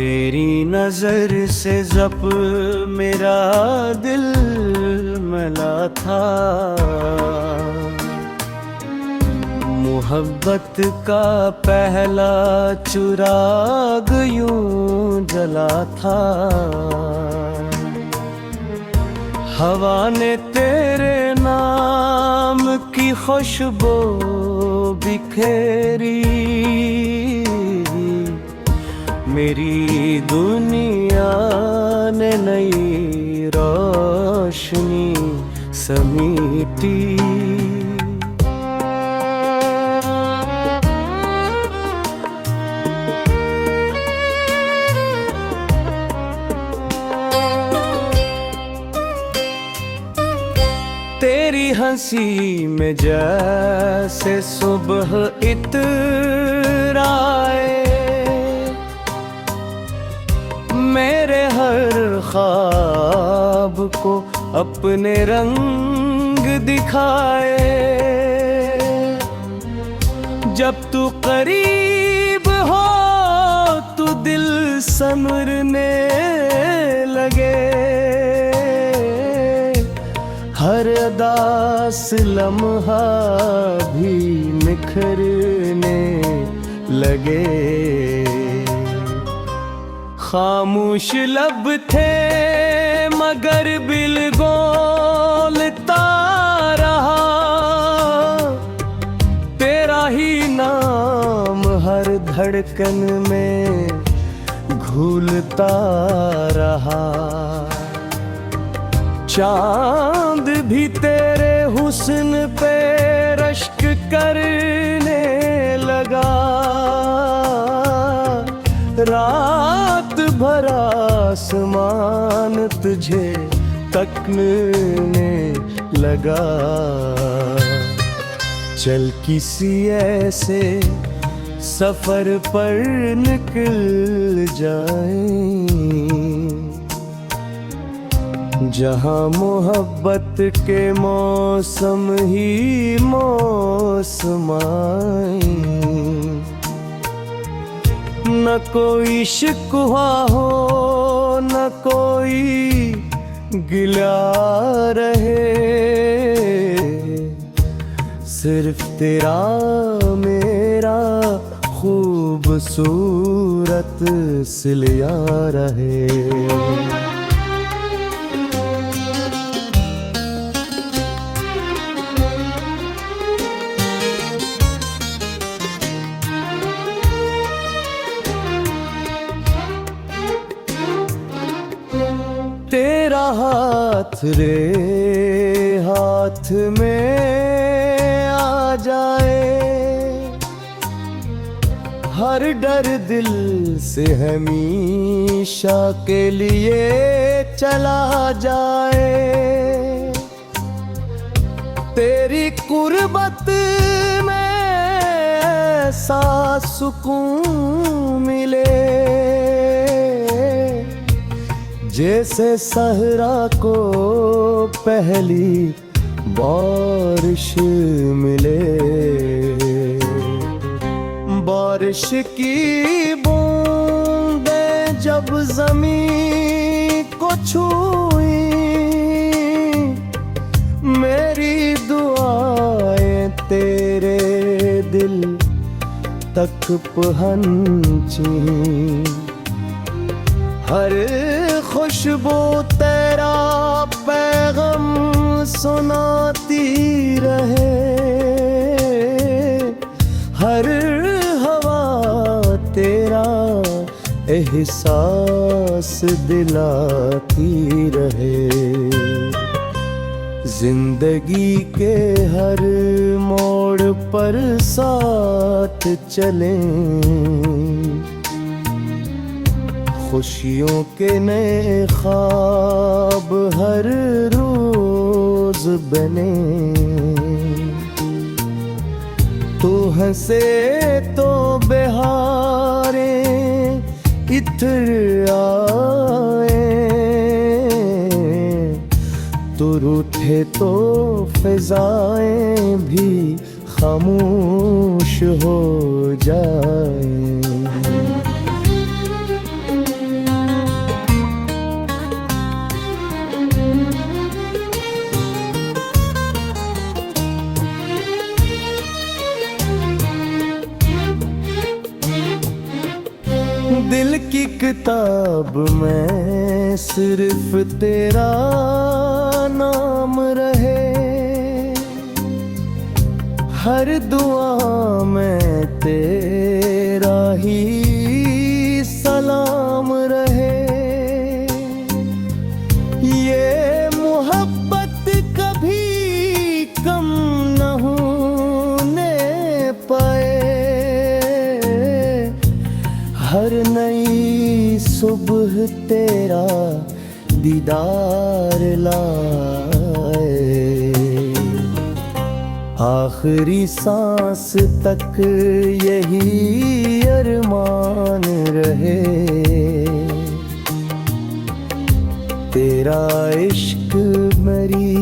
तेरी नजर से जब मेरा दिल मिला था, मोहब्बत का पहला चिराग यूं जला था। हवा ने तेरे नाम की खुशबू बिखेरी, मेरी दुनिया ने नई रोशनी समेटी। तेरी हंसी में जैसे सुबह इत्र आए, मेरे हर ख्वाब को अपने रंग दिखाए। जब तू करीब हो तो दिल संवरने लगे, हर उदास लम्हा भी निखरने लगे। खामोश लब थे मगर बिल बोलता रहा, तेरा ही नाम हर धड़कन में घुलता रहा। चांद भी तेरे हुस्न पे रश्क करने लगा, रात भर आसमान तुझे तकने लगा। चल किसी ऐसे सफर पर निकल जाएं, जहाँ मोहब्बत के मौसम ही मौसम आए। न कोई शिकवा हो न कोई गिला रहे, सिर्फ तेरा मेरा खूबसूरत सिलिया रहे। तेरा हाथ रे हाथ में आ जाए, हर डर दिल से हमेशा के लिए चला जाए। तेरी कुर्बत में ऐसा सुकून मिले, जैसे सहरा को पहली बारिश मिले। बारिश की बूंदें जब ज़मीन को छुई, मेरी दुआएं तेरे दिल तक पहुंची। हर खुशबू तेरा पैगाम सुनाती रहे, हर हवा तेरा एहसास दिलाती रहे। जिंदगी के हर मोड़ पर साथ चलें, खुशियों के नए ख्वाब हर रोज बने। तू हंसे तो बहारें इत्र आए, तू रूठे तो फिजाएं भी खामोश हो जाए। दिल की किताब में सिर्फ तेरा नाम रहे, हर दुआ में तेरा ही सलाम रहे। ये मोहब्बत कभी कम न होने पाए, हर नई सुबह तेरा दीदार लाए। आखिरी सांस तक यही अरमान रहे, तेरा इश्क मेरी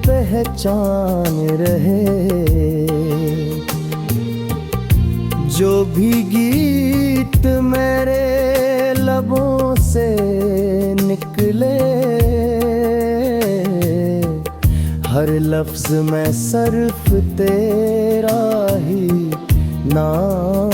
पहचान रहे। जो भी गीत मेरे लबों से निकले, हर लफ्ज में सिर्फ तेरा ही नाम